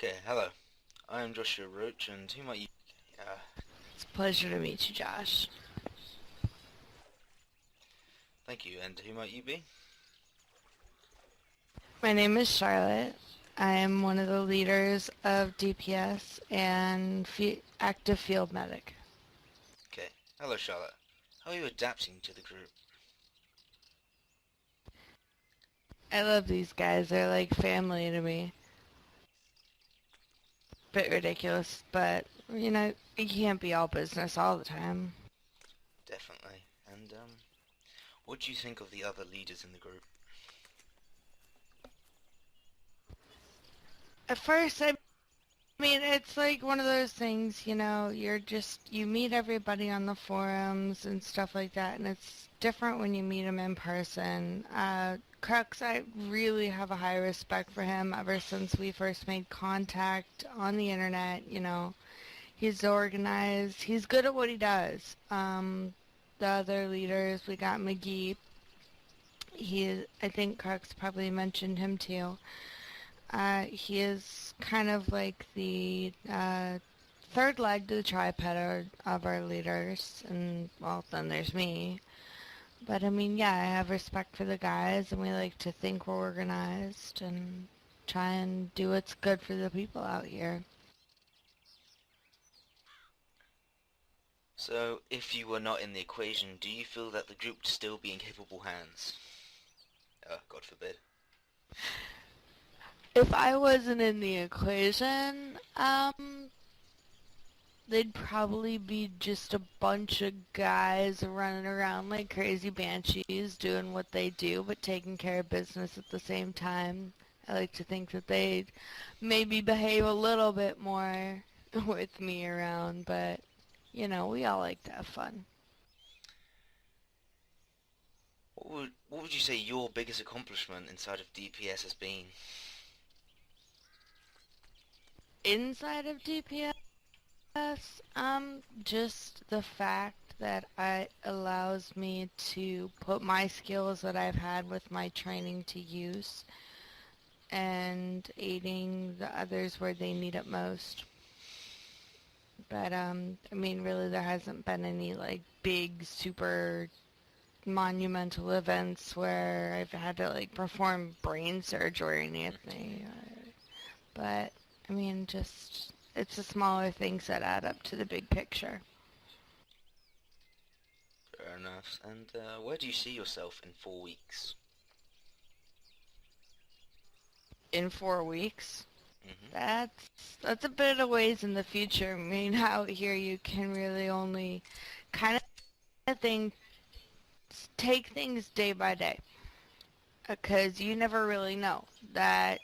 Okay, hello. I am Joshua Roach, and who might you... Uh, It's a pleasure to meet you, Josh. Thank you, and who might you be? My name is Charlotte. I am one of the leaders of DPS and active field medic. Okay, hello Charlotte. How are you adapting to the group? I love these guys. They're like family to me. Bit ridiculous, but you can't be all business all the time. Definitely. And, what do you think of the other leaders in the group? At first, I mean, it's like one of those things, you meet everybody on the forums and stuff like that, and it's different when you meet them in person. Crux, I really have a high respect for him ever since we first made contact on the internet. He's organized. He's good at what he does. The other leaders, we got McGee. I think Crux probably mentioned him too. He is kind of like the third leg to the tripod of our leaders, and well, then there's me. But I mean, yeah, I have respect for the guys, and we like to think we're organized and try and do what's good for the people out here. So, if you were not in the equation, do you feel that the group would still be in capable hands? God forbid. If I wasn't in the equation, they'd probably be just a bunch of guys running around like crazy banshees doing what they do, but taking care of business at the same time. I like to think that they'd maybe behave a little bit more with me around, but we all like to have fun. What would you say your biggest accomplishment inside of DPS has been? Inside of DPS, just the fact that it allows me to put my skills that I've had with my training to use and aiding the others where they need it most. But I mean, really, there hasn't been any like big, super monumental events where I've had to like perform brain surgery or anything. But I mean, just it's the smaller things that add up to the big picture. Fair enough. And, where do you see yourself in 4 weeks? In 4 weeks, Hmm. that's a bit of ways in the future. I mean, out here you can really only kind of thing take things day by day because you never really know that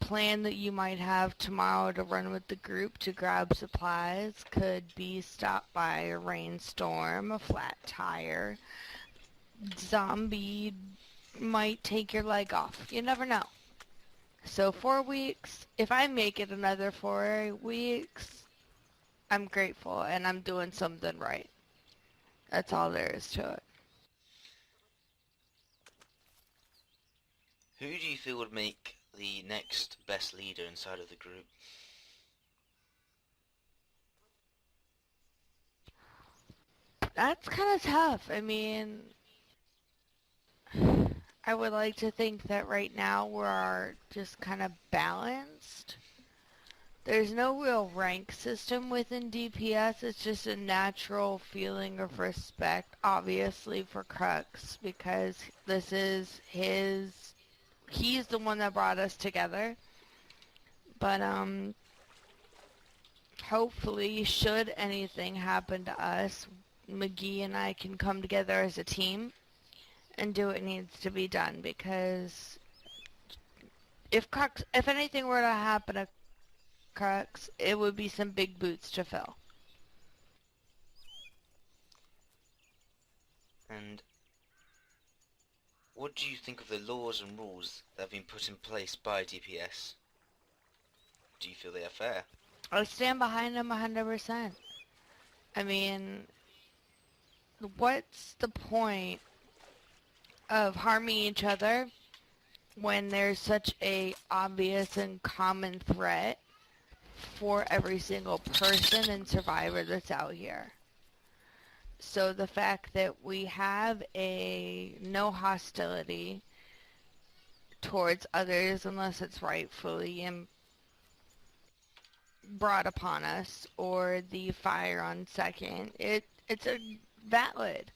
plan that you might have tomorrow to run with the group to grab supplies could be stopped by a rainstorm, a flat tire, zombie might take your leg off. You never know. So 4 weeks, if I make it another 4 weeks, I'm grateful and I'm doing something right. That's all there is to it. Who do you feel would make the next best leader inside of the group? That's kind of tough. I mean, I would like to think that right now we're just kind of balanced. There's no real rank system within DPS. It's just a natural feeling of respect, obviously, for Crux, because this is he's the one that brought us together. But, hopefully, should anything happen to us, McGee and I can come together as a team and do what needs to be done, because if anything were to happen to Crux, it would be some big boots to fill. And what do you think of the laws and rules that have been put in place by DPS? Do you feel they are fair? I stand behind him 100%. I mean, what's the point of harming each other when there's such a obvious and common threat for every single person and survivor that's out here. So the fact that we have a no hostility towards others unless it's rightfully brought upon us, or the fire on second, it's a valid.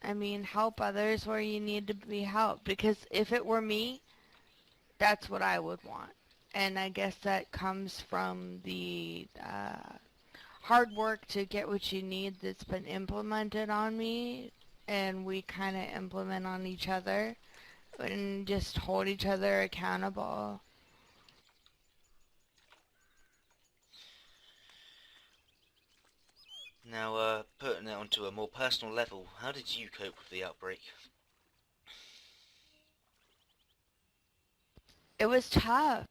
I mean, help others where you need to be helped, because if it were me, that's what I would want. And I guess that comes from the hard work to get what you need that's been implemented on me, and we kind of implement on each other and just hold each other accountable. Now, putting it onto a more personal level, how did you cope with the outbreak? It was tough.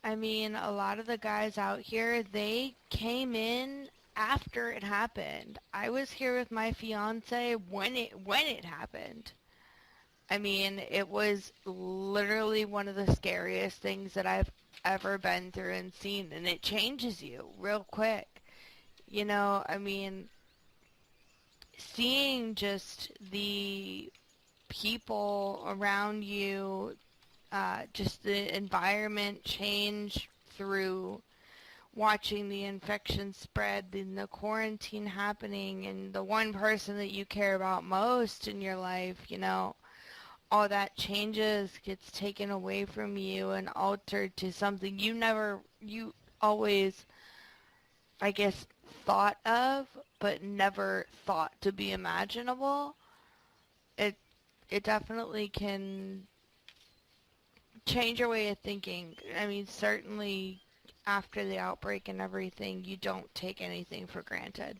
I mean, a lot of the guys out here, they came in after it happened. I was here with my fiance when it happened. I mean, it was literally one of the scariest things that I've ever been through and seen, and it changes you real quick. I mean, seeing just the people around you, just the environment change through watching the infection spread and the quarantine happening, and the one person that you care about most in your life, all that changes, gets taken away from you and altered to something you always, I guess, thought of, but never thought to be imaginable. It it definitely can change your way of thinking. I mean, certainly after the outbreak and everything, you don't take anything for granted.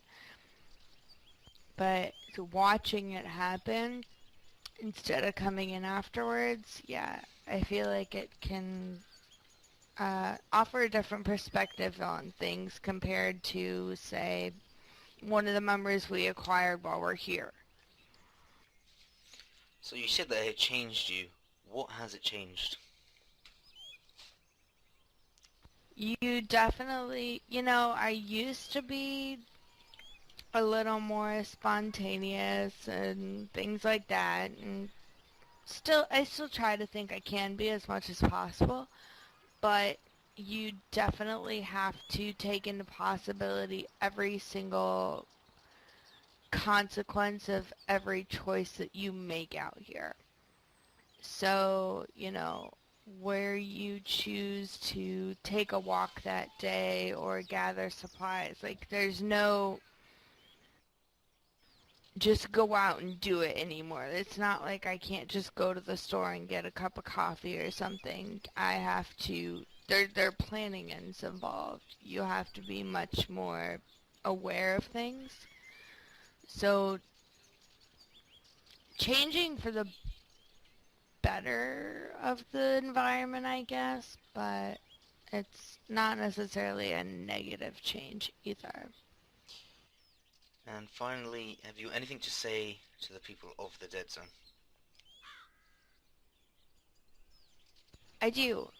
But watching it happen instead of coming in afterwards, yeah, I feel like it can offer a different perspective on things compared to, say, one of the members we acquired while we're here. So you said that it changed you. What has it changed? You definitely, I used to be a little more spontaneous and things like that, and I still try to think I can be as much as possible, but you definitely have to take into possibility every single consequence of every choice that you make out here. So, where you choose to take a walk that day or gather supplies, like there's no just go out and do it anymore. It's not like I can't just go to the store and get a cup of coffee or something. I have to. There are planning ends involved. You have to be much more aware of things. So changing for the better of the environment, I guess, but it's not necessarily a negative change either. And finally, have you anything to say to the people of the Dead Zone? I do.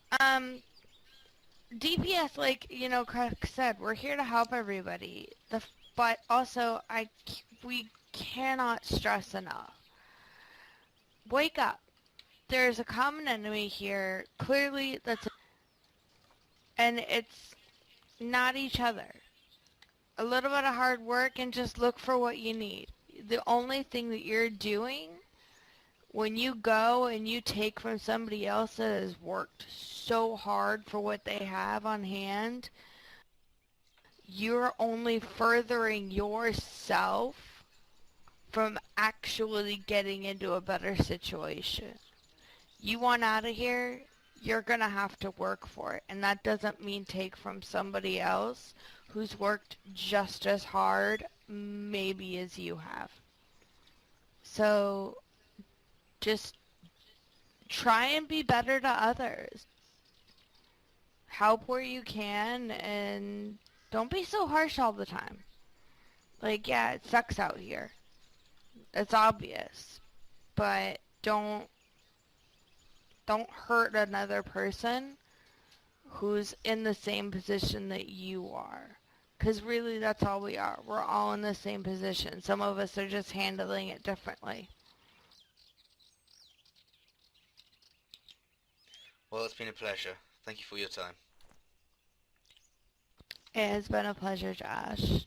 DPS, like Craig said, we're here to help everybody. But also, we cannot stress enough. Wake up. There's a common enemy here. Clearly, and it's not each other. A little bit of hard work and just look for what you need. The only thing that you're doing when you go and you take from somebody else that has worked so hard for what they have on hand, you're only furthering yourself from actually getting into a better situation. You want out of here, you're going to have to work for it. And that doesn't mean take from somebody else who's worked just as hard, maybe, as you have. So just try and be better to others. Help where you can, and don't be so harsh all the time. Like, yeah, it sucks out here. It's obvious. But don't don't hurt another person who's in the same position that you are. Because really, that's all we are. We're all in the same position. Some of us are just handling it differently. Well, it's been a pleasure. Thank you for your time. It has been a pleasure, Josh.